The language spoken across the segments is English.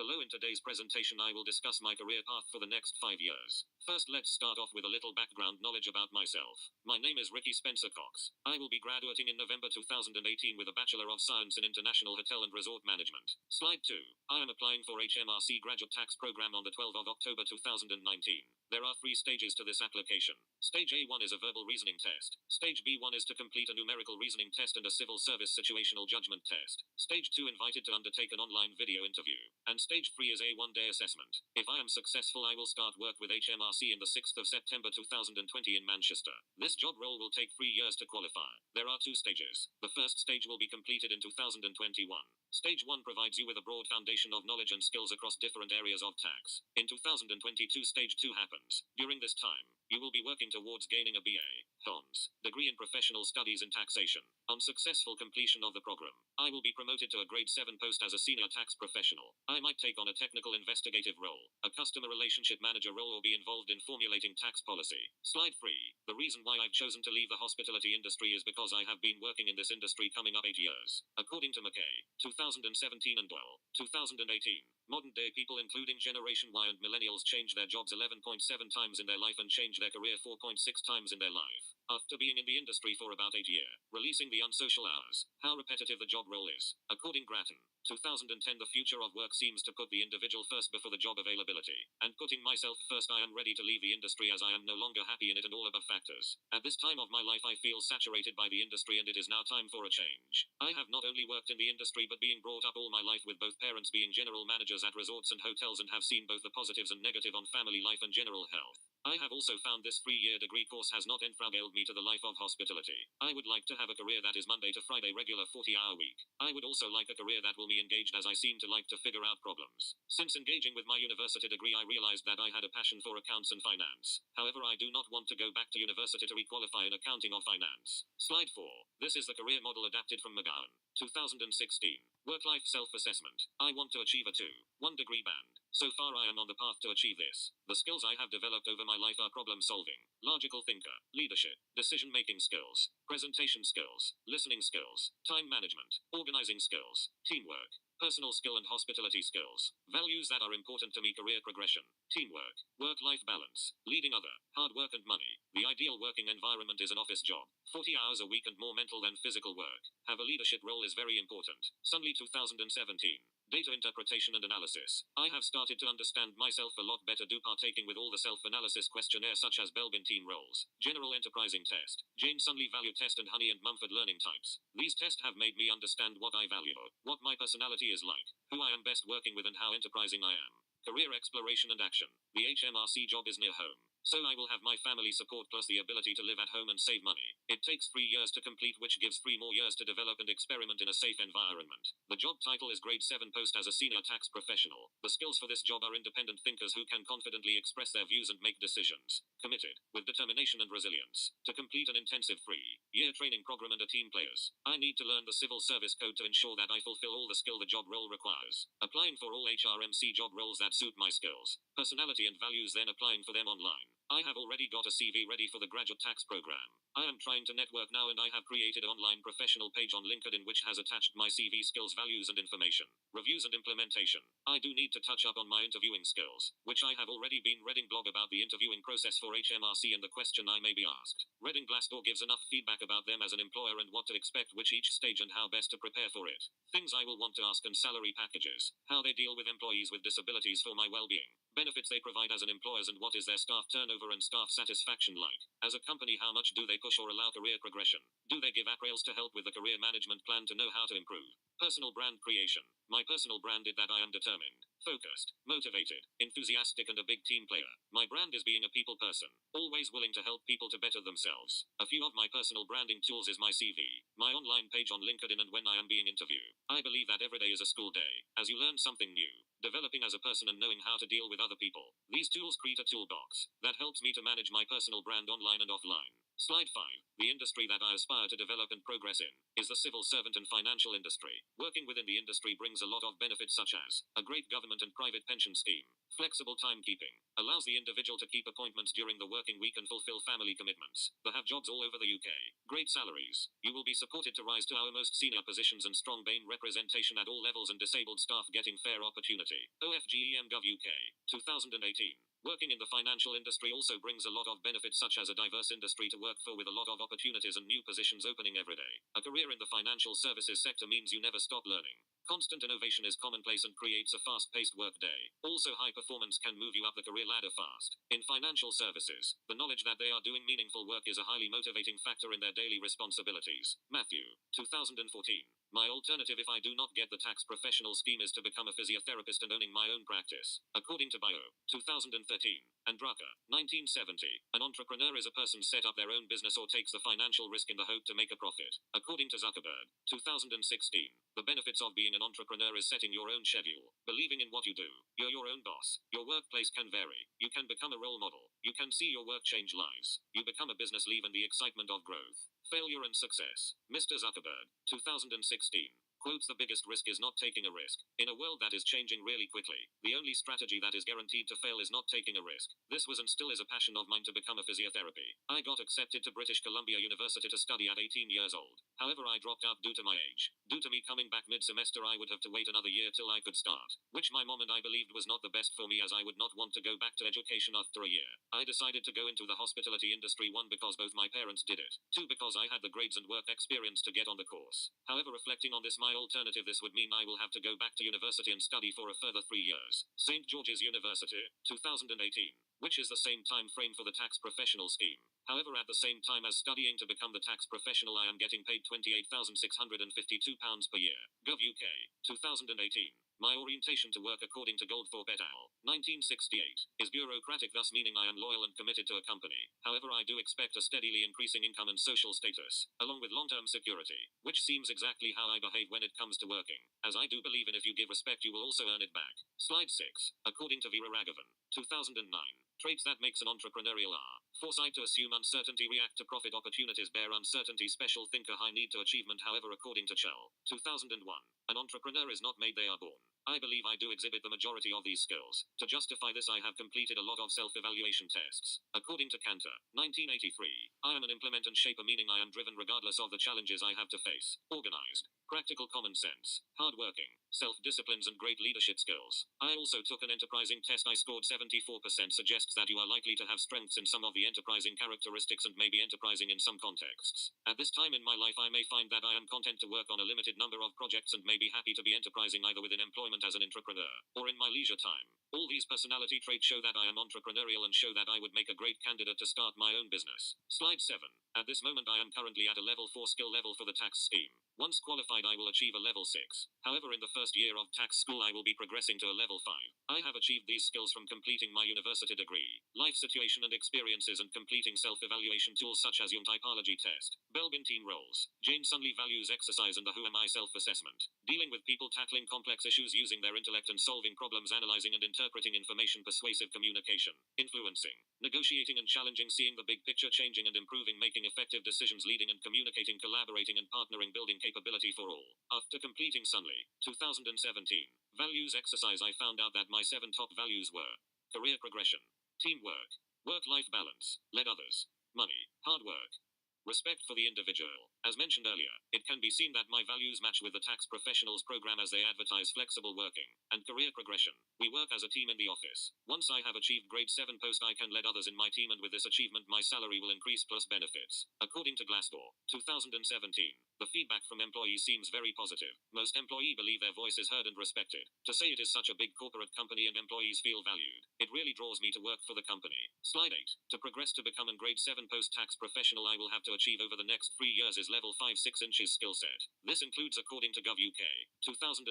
Hello, in today's presentation I will discuss my career path for the next 5 years. First, let's start off with a little background knowledge about myself. My name is Spencer-Cox. I will be graduating in November 2018 with a Bachelor of Science in International Hotel and Resort Management. Slide 2. I am applying for HMRC Graduate Tax Program on the 12th of October 2019. There are 3 stages to this application. Stage A1 is a verbal reasoning test. Stage B1 is to complete a numerical reasoning test and a civil service situational judgment test. Stage 2 invited to undertake an online video interview. And Stage 3 is a 1-day assessment. If I am successful, I will start work with HMRC in the 6th of September 2020 in Manchester. This job role will take 3 years to qualify. There are 2 stages. The first stage will be completed in 2021. Stage 1 provides you with a broad foundation of knowledge and skills across different areas of tax. In 2022, Stage 2 happens. During this time, you will be working towards gaining a BA, HONS, degree in professional studies in taxation. On successful completion of the program, I will be promoted to a grade 7 post as a senior tax professional. I might take on a technical investigative role, a customer relationship manager role, or be involved in formulating tax policy. Slide 3. The reason why I've chosen to leave the hospitality industry is because I have been working in this industry coming up 8 years. According to McKay, 2017 and Dwell, 2018. Modern-day people including Generation Y and Millennials change their jobs 11.7 times in their life and change their career 4.6 times in their life. After being in the industry for about 8 years, releasing the unsocial hours, how repetitive the job role is. According Grattan, 2010, the future of work seems to put the individual first before the job availability. And putting myself first, I am ready to leave the industry as I am no longer happy in it and all above factors. At this time of my life, I feel saturated by the industry and it is now time for a change. I have not only worked in the industry but being brought up all my life with both parents being general managers at resorts and hotels and have seen both the positives and negative on family life and general health. I have also found this 3-year degree course has not enfragled me to the life of hospitality. I would like to have a career that is Monday to Friday regular 40-hour week. I would also like a career that will be engaged as I seem to like to figure out problems. Since engaging with my university degree, I realized that I had a passion for accounts and finance. However, I do not want to go back to university to requalify in accounting or finance. Slide 4. This is the career model adapted from McGowan, 2016. Work-life self-assessment. I want to achieve a 2-1 degree band. So far I am on the path to achieve this. The skills I have developed over my life are problem solving, logical thinker, leadership, decision-making skills, presentation skills, listening skills, time management, organizing skills, teamwork, personal skill and hospitality skills. Values that are important to me: career progression, teamwork, work-life balance, leading other, hard work and money. The ideal working environment is an office job, 40 hours a week and more mental than physical work. Have a leadership role is very important. Sunley 2017. Data interpretation and analysis. I have started to understand myself a lot better due partaking with all the self-analysis questionnaires such as Belbin team roles, general enterprising test, Jane Sunley value test and Honey and Mumford learning types. These tests have made me understand what I value, what my personality is like, who I am best working with and how enterprising I am. Career exploration and action. The HMRC job is near home, so I will have my family support plus the ability to live at home and save money. It takes 3 years to complete, which gives 3 more years to develop and experiment in a safe environment. The job title is grade 7 post as a senior tax professional. The skills for this job are independent thinkers who can confidently express their views and make decisions. Committed, with determination and resilience, to complete an intensive 3-year training program and a team players. I need to learn the civil service code to ensure that I fulfill all the skill the job role requires. Applying for all HRMC job roles that suit my skills, personality and values, then applying for them online. I have already got a CV ready for the graduate tax program. I am trying to network now and I have created an online professional page on LinkedIn which has attached my CV, skills, values and information, reviews and implementation. I do need to touch up on my interviewing skills, which I have already been reading blog about the interviewing process for HMRC and the question I may be asked. Reading Glassdoor gives enough feedback about them as an employer and what to expect which each stage and how best to prepare for it. Things I will want to ask and salary packages, how they deal with employees with disabilities for my well-being, benefits they provide as an employers and what is their staff turnover and staff satisfaction like. As a company, how much do they push or allow career progression? Do they give apprails to help with the career management plan to know how to improve? Personal brand creation. My personal brand is that I am determined, focused, motivated, enthusiastic and a big team player. My brand is being a people person, always willing to help people to better themselves. A few of my personal branding tools is my CV, my online page on LinkedIn and when I am being interviewed. I believe that every day is a school day, as you learn something new, developing as a person and knowing how to deal with other people. These tools create a toolbox that helps me to manage my personal brand online and offline. Slide 5. The industry that I aspire to develop and progress in is the civil servant and financial industry. Working within the industry brings a lot of benefits such as a great government and private pension scheme, flexible timekeeping, allows the individual to keep appointments during the working week and fulfill family commitments. They have jobs all over the UK. Great salaries. You will be supported to rise to our most senior positions and strong BAME representation at all levels and disabled staff getting fair opportunity. OFGEM Gov UK 2018. Working in the financial industry also brings a lot of benefits such as a diverse industry to work for with a lot of opportunities and new positions opening every day. A career in the financial services sector means you never stop learning. Constant innovation is commonplace and creates a fast-paced work day. Also, high performance can move you up the career ladder fast. In financial services, the knowledge that they are doing meaningful work is a highly motivating factor in their daily responsibilities. Matthew, 2014. My alternative if I do not get the tax professional scheme is to become a physiotherapist and owning my own practice. According to Bio, 2013, and Drucker, 1970, an entrepreneur is a person set up their own business or takes the financial risk in the hope to make a profit. According to Zuckerberg, 2016, the benefits of being an entrepreneur is setting your own schedule, believing in what you do. You're your own boss. Your workplace can vary. You can become a role model. You can see your work change lives. You become a business leader in the excitement of growth, failure and success. Mr. Zuckerberg, 2016, quotes, the biggest risk is not taking a risk. In a world that is changing really quickly, the only strategy that is guaranteed to fail is not taking a risk. This was and still is a passion of mine to become a physiotherapy. I got accepted to British Columbia University to study at 18 years old. However, I dropped out due to my age. Due to me coming back mid-semester, I would have to wait another year till I could start, which my mom and I believed was not the best for me as I would not want to go back to education after a year. I decided to go into the hospitality industry, 1 because both my parents did it, 2 because I had the grades and work experience to get on the course. However, reflecting on this, my alternative, this would mean I will have to go back to university and study for a further 3 years. St. George's University, 2018, which is the same time frame for the tax professional scheme. However, at the same time as studying to become the tax professional, I am getting paid £28,652 per year. Gov UK, 2018. My orientation to work according to Goldthorpe et al. 1968 is bureaucratic, thus meaning I am loyal and committed to a company. However, I do expect a steadily increasing income and social status, along with long-term security, which seems exactly how I behave when it comes to working, as I do believe in if you give respect you will also earn it back. Slide 6. According to Veera Raghavan, 2009, traits that makes an entrepreneurial are foresight to assume uncertainty, react to profit opportunities, bear uncertainty, special thinker, high need to achievement. However, according to Chell, 2001, an entrepreneur is not made, they are born. I believe I do exhibit the majority of these skills. To justify this, I have completed a lot of self-evaluation tests. According to Cantor, 1983, I am an implementer and shaper, meaning I am driven regardless of the challenges I have to face. Organized, practical, common sense, hardworking, self-disciplines and great leadership skills. I also took an enterprising test. I scored 74%, suggests that you are likely to have strengths in some of the enterprising characteristics and may be enterprising in some contexts. At this time in my life, I may find that I am content to work on a limited number of projects and may be happy to be enterprising either within employment as an entrepreneur or in my leisure time. All these personality traits show that I am entrepreneurial and show that I would make a great candidate to start my own business. Slide 7. At this moment, I am currently at a level 4 skill level for the tax scheme. Once qualified, I will achieve a level 6. However, in the first year of tax school, I will be progressing to a level 5. I have achieved these skills from completing my university degree, life situation and experiences, and completing self-evaluation tools such as Jung typology test, Belbin team roles, Jane Sunley values exercise, and the Who Am I self-assessment. Dealing with people, tackling complex issues using their intellect and solving problems, analyzing and interpreting information, persuasive communication, influencing, negotiating and challenging, seeing the big picture, changing and improving, making effective decisions, leading and communicating, collaborating and partnering, building capability for all. After completing Sunley, 2017, values exercise, I found out that my 7 top values were career progression, teamwork, work-life balance, led others, money, hard work, respect for the individual. As mentioned earlier, it can be seen that my values match with the Tax Professionals program as they advertise flexible working and career progression. We work as a team in the office. Once I have achieved grade 7 post, I can lead others in my team, and with this achievement my salary will increase plus benefits. According to Glassdoor, 2017, the feedback from employees seems very positive. Most employees believe their voice is heard and respected. To say it is such a big corporate company and employees feel valued, it really draws me to work for the company. Slide 8. To progress to become a grade 7 post-tax professional, I will have to achieve over the next 3 years is level 5 6 inches skill set. This includes, according to Gov UK, 2017,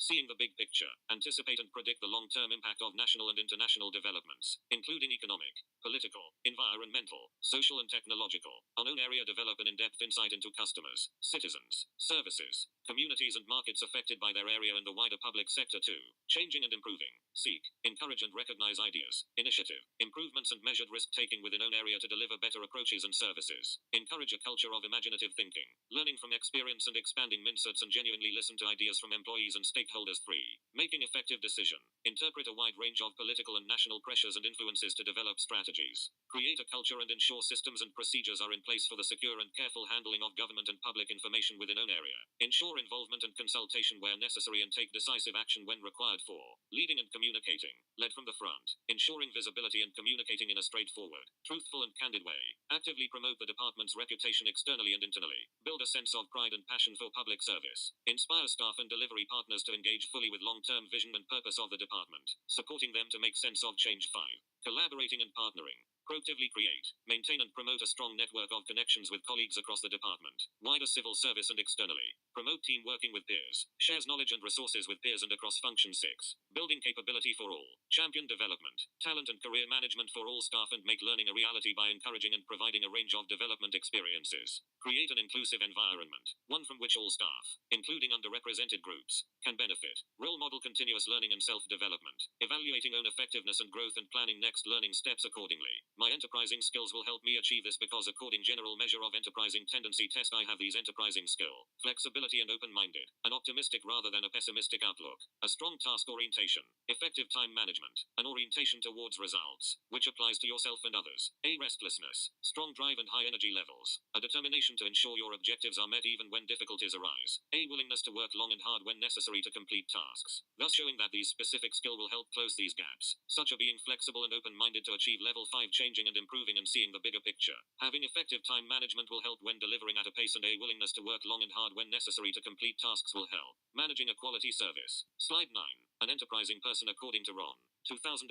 Seeing the big picture, anticipate and predict the long-term impact of national and international developments, including economic, political, environmental, social and technological. Unknown area develop an in-depth insight into customers, citizens, services, communities and markets affected by their area and the wider public sector too. Changing and improving. Seek, encourage and recognize ideas, initiative, improvements and measured risk-taking within own area to deliver better approaches and services. Encourage a culture of imaginative thinking, learning from experience and expanding mindsets and genuinely listen to ideas from employees and stakeholders. 3. Making effective decision. Interpret a wide range of political and national pressures and influences to develop strategies. Create a culture and ensure systems and procedures are in place for the secure and careful handling of government and public information within own area. Ensure involvement and consultation where necessary and take decisive action when required. 4. Leading and communicating. Led from the front. Ensuring visibility and communicating in a straightforward, truthful and candid way. Actively promote the department's reputation externally and internally. Build a sense of pride and passion for public service. Inspire staff and delivery partners to engage fully with long-term vision and purpose of the department. Supporting them to make sense of change. 5. Collaborating and partnering. Proactively create, maintain and promote a strong network of connections with colleagues across the department, wider civil service and externally. Promote team working with peers, shares knowledge and resources with peers and across functions. 6. Building capability for all. Champion development, talent and career management for all staff and make learning a reality by encouraging and providing a range of development experiences. Create an inclusive environment, one from which all staff, including underrepresented groups, can benefit. Role model continuous learning and self-development, evaluating own effectiveness and growth and planning next learning steps accordingly. My enterprising skills will help me achieve this because according general measure of enterprising tendency test I have these enterprising skill, flexibility and open-minded, an optimistic rather than a pessimistic outlook, a strong task orientation, effective time management, an orientation towards results, which applies to yourself and others, a restlessness, strong drive and high energy levels, a determination to ensure your objectives are met even when difficulties arise, a willingness to work long and hard when necessary to complete tasks, thus showing that these specific skill will help close these gaps, such a being flexible and open-minded to achieve level 5 changing and improving and seeing the bigger picture. Having effective time management will help when delivering at a pace and a willingness to work long and hard when necessary to complete tasks will help. Managing a quality service. Slide 9. An enterprising person according to Ron, 2017,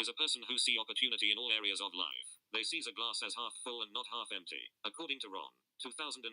is a person who see opportunity in all areas of life. They sees a glass as half full and not half empty. According to Ron, 2016,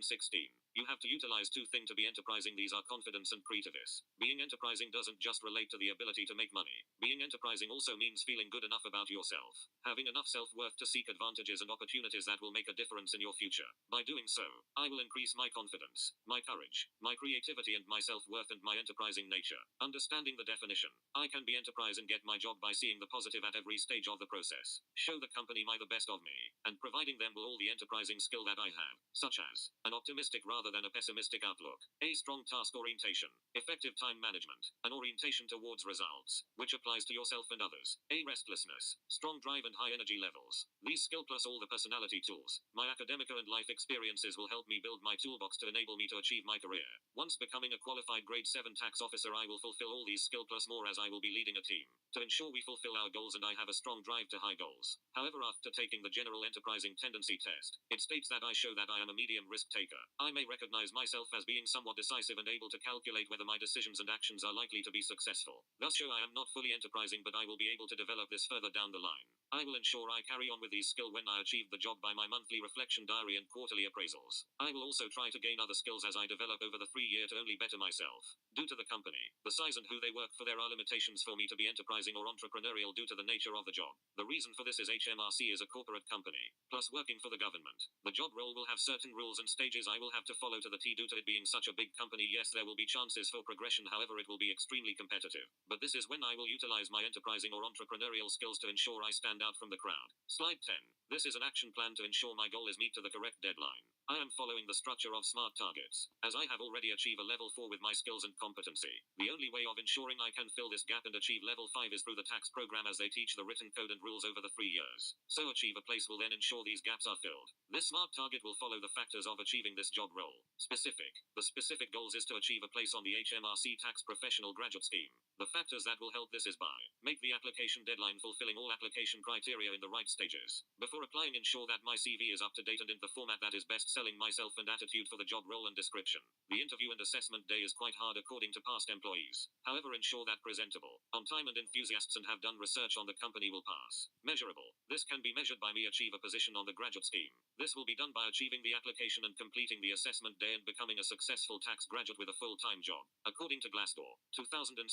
you have to utilize two things to be enterprising. These are confidence and creativeness. Being enterprising doesn't just relate to the ability to make money. Being enterprising also means feeling good enough about yourself. Having enough self-worth to seek advantages and opportunities that will make a difference in your future. By doing so, I will increase my confidence, my courage, my creativity and my self-worth and my enterprising nature. Understanding the definition, I can be enterprise and get my job by seeing the positive at every stage of the process. Show the company the best of me, and providing them with all the enterprising skill that I have, such as an optimistic rather than a pessimistic outlook, a strong task orientation, effective time management, an orientation towards results, which applies to yourself and others, a restlessness, strong drive and high energy levels. These skill plus all the personality tools, my academic and life experiences will help me build my toolbox to enable me to achieve my career. Once becoming a qualified grade 7 tax officer, I will fulfill all these skill plus more as I will be leading a team to ensure we fulfill our goals, and I have a strong drive to high goals. However, after taking the general enterprising tendency test, it states that I show that I am a medium risk taker. I may recognize myself as being somewhat decisive and able to calculate whether my decisions and actions are likely to be successful. Thus show I am not fully enterprising, but I will be able to develop this further down the line. I will ensure I carry on with these skills when I achieve the job by my monthly reflection diary and quarterly appraisals. I will also try to gain other skills as I develop over the 3 year to only better myself. Due to the company, the size and who they work for, there are limitations for me to be enterprising or entrepreneurial due to the nature of the job. The reason for this is HMRC is a corporate company, plus working for the government. The job role will have certain rules and stages I will have to follow to the T due to it being such a big company. Yes, there will be chances for progression, however it will be extremely competitive. But this is when I will utilize my enterprising or entrepreneurial skills to ensure I stand out from the crowd. Slide 10. This is an action plan to ensure my goal is meet to the correct deadline. I am following the structure of SMART targets, as I have already achieved a level 4 with my skills and competency. The only way of ensuring I can fill this gap and achieve level 5 is through the tax program, as they teach the written code and rules over the 3 years. So achieve a place will then ensure these gaps are filled. This SMART target will follow the factors of achieving this job role. Specific. The specific goals is to achieve a place on the HMRC Tax Professional Graduate Scheme. The factors that will help this is by make the application deadline fulfilling all application criteria in the right stages. Before applying, ensure that my CV is up to date and in the format that is best selling myself and attitude for the job role and description. The interview and assessment day is quite hard according to past employees. However, ensure that presentable, on time and enthusiasts and have done research on the company will pass. Measurable. This can be measured by me achieve a position on the graduate scheme. This will be done by achieving the application and completing the assessment day and becoming a successful tax graduate with a full-time job. According to Glassdoor, 2017,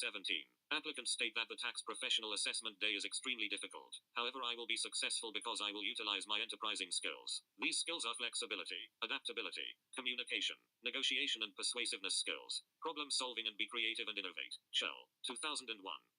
applicants state that the tax professional assessment day is extremely difficult. However, I will be successful because I will utilize my enterprising skills. These skills are flexibility, adaptability, communication, negotiation and persuasiveness skills, problem solving and be creative and innovate. Shell, 2001.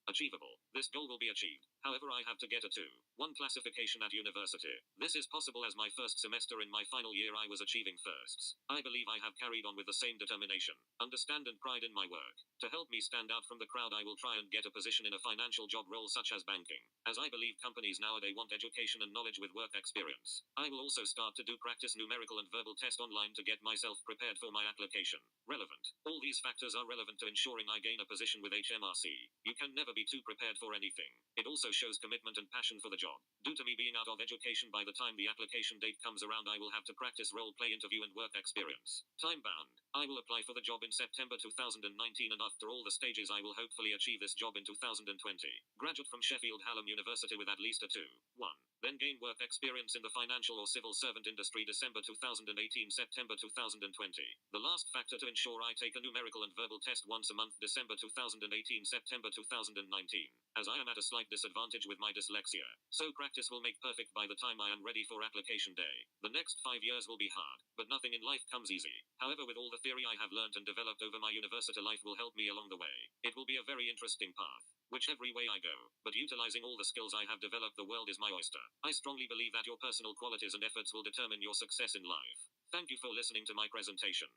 Achievable. This goal will be achieved. However, I have to get a 2-1 classification at university. This is possible as my first semester in my final year I was achieving firsts. I believe I have carried on with the same determination, understand and pride in my work. To help me stand out from the crowd, I will try and get a position in a financial job role such as banking, as I believe companies nowadays want education and knowledge with work experience. I will also start to do practice numerical and verbal test online to get myself prepared for my application. Relevant. All these factors are relevant to ensuring I gain a position with HMRC. You can never be too prepared for anything. It also shows commitment and passion for the job. Due to me being out of education by the time the application date comes around, I will have to practice role play, interview and work experience. Time bound. I will apply for the job in September 2019 and after all the stages I will hopefully achieve this job in 2020. Graduate from Sheffield Hallam University with at least a 2-1. Then gain work experience in the financial or civil servant industry December 2018 September 2020. The last factor to ensure I take a numerical and verbal test once a month December 2018 September 2019, as I am at a slight disadvantage with my dyslexia. So practice will make perfect by the time I am ready for application day. The next 5 years will be hard, but nothing in life comes easy. However, with all the theory I have learnt and developed over my university life will help me along the way. It will be a very interesting path, whichever way I go, but utilizing all the skills I have developed, the world is my oyster. I strongly believe that your personal qualities and efforts will determine your success in life. Thank you for listening to my presentation.